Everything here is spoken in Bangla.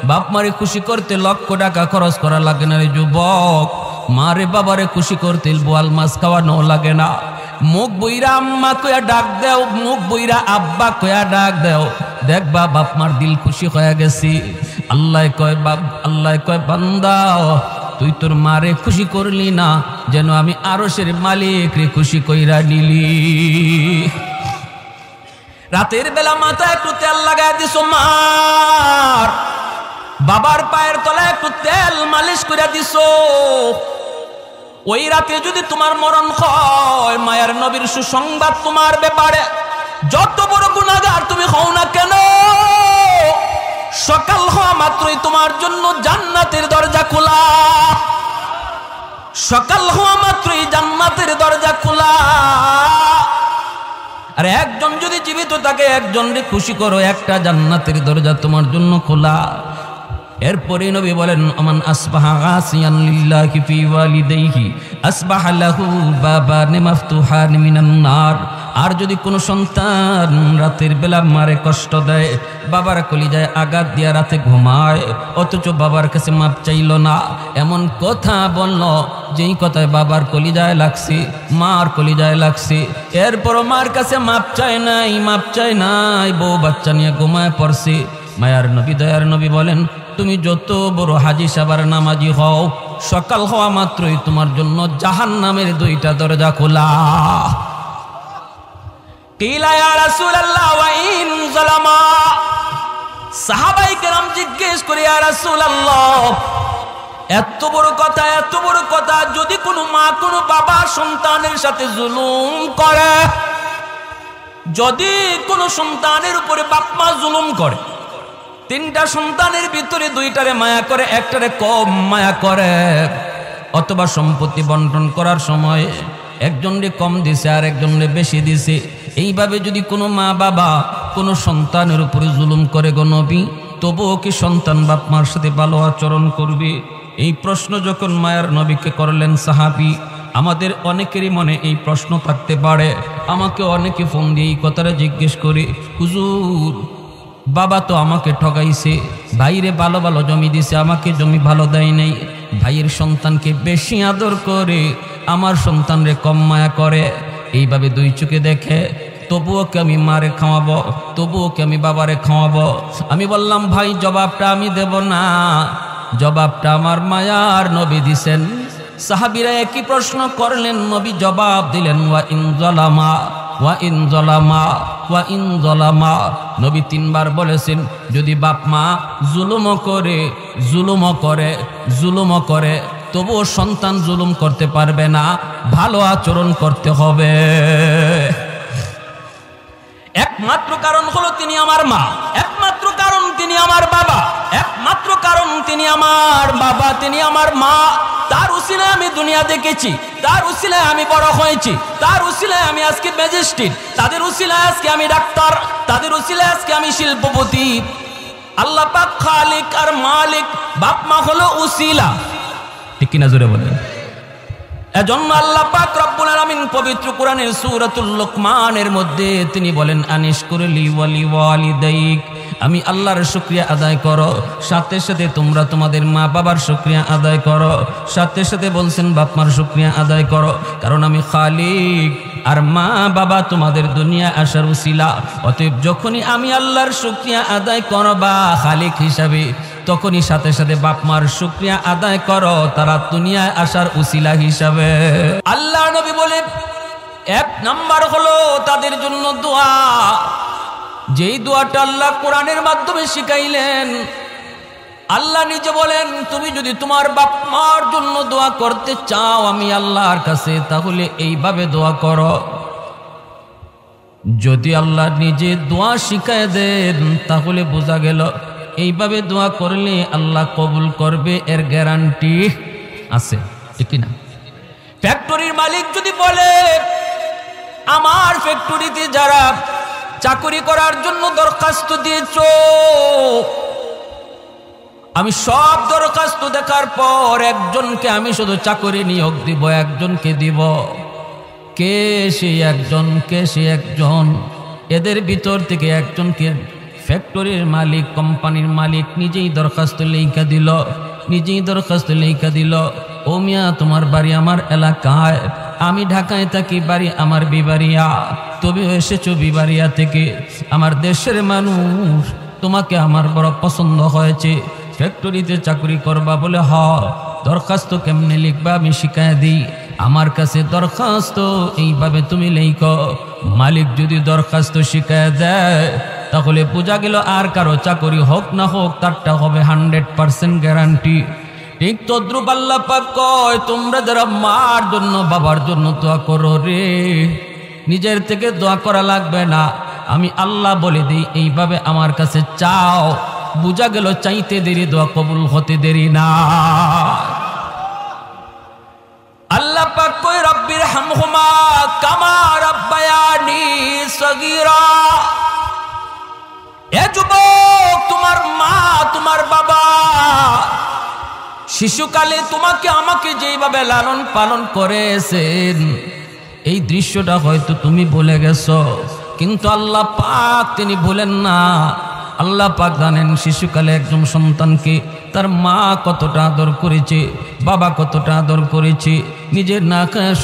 বাপ মারে খুশি করতে লক্ষ টাকা খরচ করা লাগে না রে যুবক। মারে বাবারে খুশি করতে বোয়াল মাছ খাওয়ানো লাগে না। মুখ বইরা আম্মা কয়া ডাক দেও, মুখ বইরা আব্বা কয়া ডাক দেও, দেখবা বাপ মার দিল খুশি হয়ে গেছি। আল্লাহ কয় বান্দা তুই তোর মারে খুশি করলি না, যেন আমি আরশের মালিক রে খুশি কইরা নিলি। রাতের বেলা মাথায় একটু তেল লাগায় দিছো মার, বাবার পায়ের তলায় একটু তেল মালিশ করে দিছো। ওই রাতে যদি তোমার মরণ হয়, মায়ের নবীর সুসংবাদ তোমার ব্যাপারে, যত বড় গুনাহগার তুমি হও না কেন, সকাল হওয়া মাত্রই তোমার জন্য জান্নাতের দরজা খোলা। সকাল হওয়া মাত্রই জান্নাতের দরজা খোলা। আর একজন যদি জীবিত থাকে, একজনকে খুশি করো, একটা জান্নাতের দরজা তোমার জন্য খোলা। এরপরে নবী বলেন আমান আসবাহা গাসিয়ান লিল্লাহি ফি ওয়ালিদাইহি আসবাহা লাহু বাবান মাফতুহান মিনান নার। আর যদি কোনো সন্তান রাতের বেলা মারে কষ্ট দেয়, বাবার কলিজায় আঘাত দিয়া রাতে ঘুমায়, অথচ বাবার কাছে মাপ চাইল না, এমন কথা বলল যেই কথায় বাবার কলিজায় লাগছে, মার কলিজায় লাগছে, এরপরও মার কাছে মাপ চায় নাই, বউ বাচ্চা নিয়ে ঘুমায় পড়ছে। মায়ার নবী দয়ার নবী বলেন তুমি যত বড় হাজি সাবার নামাজি হও, সকাল হওয়া মাত্রই তোমার জন্য জাহান্নামের দুইটা দরজা খোলা। কিলা ইয়া রাসূলুল্লাহ ওয়া ইন যালামা। সাহাবায়ে কেরাম জিজ্ঞেস করে ইয়া রাসূলুল্লাহ এত বড় কথা, যদি কোনো মা কোনো বাবা সন্তানের সাথে জুলুম করে, যদি কোনো সন্তানের উপরে বাপ মা জুলুম করে, তিনটা সন্তানের ভিতরে দুইটারে মায়া করে, একটারে কম মায়া করে, অথবা সম্পত্তি বন্টন করার সময় একজনরে কম দিছে আর একজনরে বেশি দিছে, এইভাবে যদি কোনো মা বাবা কোনো সন্তানের উপরে জুলুম করে গো নবী, তবুও কি সন্তান বাপ মার সাথে ভালো আচরণ করবে? এই প্রশ্ন যখন মায়ের নবীকে করলেন সাহাবী, আমাদের অনেকেরই মনে এই প্রশ্ন থাকতে পারে। আমাকে অনেকে ফোন দিয়ে এই কথাটা জিজ্ঞেস করে, হুজুর বাবা তো আমাকে ঠকাইছে, ভাইরে ভালো ভালো জমি দিছে, আমাকে জমি ভালো দেয় নাই, ভাইয়ের সন্তানকে বেশি আদর করে, আমার সন্তানরে কম মায়া করে, এইভাবে দুই চোখে দেখে, তবুও কি আমি মারে খাওয়াবো, তবুও কি আমি বাবারে খাওয়াবো? আমি বললাম ভাই জবাবটা আমি দেব না, জবাবটা আমার মায়ার নবী দিছেন। সাহাবীরা একই প্রশ্ন করলেন, নবী জবাব দিলেন ওয়া ইন যালামা ওয়া ইন যালামা ওয়া ইন যালামা। নবী তিনবার বলেছেন যদি বাপ মা জুলুম করে তবুও সন্তান জুলুম করতে পারবে না, ভালো আচরণ করতে হবে। একমাত্র কারণ হলো তিনি আমার মা, একমাত্র কারণ তিনি আমার বাবা, একমাত্র কারণ তিনি আমার বাবা, তিনি আমার মা। তার উসিলায় আমি দুনিয়া দেখেছি, তার উসিলায় আমি বড় হয়েছি, তার উসিলায় আমি আজকে ম্যাজিস্ট্রেট, তাদের উসিলায় আজকে আমি ডাক্তার, তাদের উসিলায় আজকে আমি শিল্পপতি। আল্লাহ পাক খালিক আর মালিক, বাপ মা হলো উসিলা, ঠিক কিনা জোরে বলেন? এজন্য আল্লাহ পাক রব্বুল আলামিন পবিত্র কোরআনের সূরাতুল লুকমানের মধ্যে তিনি বলেন আনিশকুরলি ওয়ালি ওয়ালিদাইক, আমি আল্লাহর শুকরিয়া আদায় করো, সাথে সাথে তোমরা তোমাদের মা বাবার শুকরিয়া আদায় করো, সাথে সাথে বলছেন বাপ মার শুকরিয়া আদায় করো, কারণ আমি খালিক আর মা বাবা তোমাদের দুনিয়া আসার উসিলা। অতএব যখনই আমি আল্লাহর শুকরিয়া আদায় করবা খালিক হিসাবে, তখনই সাথে সাথে বাপ মার শুকরিয়া আদায় করো তারা দুনিয়ায় আসার উসিলা হিসাবে। আল্লাহ নবী বলে এক নাম্বার হলো তাদের জন্য দোয়া, যেই দোয়াটা আল্লাহ কোরআনের মাধ্যমে শিখাইলেন। আল্লাহ নিজে বলেন তুমি যদি তোমার বাপ মার জন্য দোয়া করতে চাও আমি আল্লাহর কাছে, তাহলে এইভাবে দোয়া করো। যদি আল্লাহ নিজে দোয়া শিখায় দেন তাহলে বোঝা গেল এইভাবে দোয়া করলে আল্লাহ কবুল করবে, এর গ্যারান্টি আছে, ঠিক না? ফ্যাক্টরির মালিক যদি বলে আমার ফ্যাক্টরিতে যারা চাকরি করার জন্য দরখাস্ত দিয়েছো, আমি সব দরখাস্ত দেখার পর একজনকে আমি শুধু চাকরি নিয়োগ দিব, একজনকে দিব, কে সে একজন, কে সে একজন? এদের ভিতর থেকে একজনকে ফ্যাক্টরির মালিক, কোম্পানির মালিক নিজেই দরখাস্ত লেখা দিল, ও মিয়া তোমার বাড়ি আমার এলাকায়, আমি ঢাকায় থাকি, বাড়ি আমার বিবাড়িয়া, তুমি এসেছো বিবাড়িয়া থেকে, আমার দেশের মানুষ, তোমাকে আমার বড় পছন্দ হয়েছে, ফ্যাক্টরিতে চাকরি করবা বলে। দরখাস্ত কেমনে লিখবা আমি শিখায় দিই, আমার কাছে দরখাস্ত এইভাবে তুমি লেখো। মালিক যদি দরখাস্ত শিখায় দেয় তাহলে বোঝা গেল আর কারো চাকরি হোক না হোক তারটা হবে 100% গ্যারান্টি। ঠিক তদ্রুপ আল্লাহ পাক কয়, তোমরা যারা মার জন্য বাবার জন্য দোয়া করো রে, নিজের থেকে দোয়া করা লাগবে না, আমি আল্লাহ বলে দিই এইভাবে আমার কাছে চাও। বুঝা গেল চাইতে দেরি দোয়া কবুল হতে দেরি না। আল্লাহ পাক কয়, রব্বির হামহুমা কামা রাব্বায়ানি সগীরা। এ যুবক, তোমার মা তোমার বাবা শিশুকালে তোমাকে আমাকে যেইভাবে লালন পালন করেছেন, এই দৃশ্যটা হয়তো তুমি ভুলে গেছো, কিন্তু আল্লাহ পাক তিনি ভুলেন না। আল্লাহ পাক জানেন শিশুকালে একজন সন্তানকে তার মা কতটা আদর করেছে, বাবা কতটা আদর করেছে, নিজের না খায়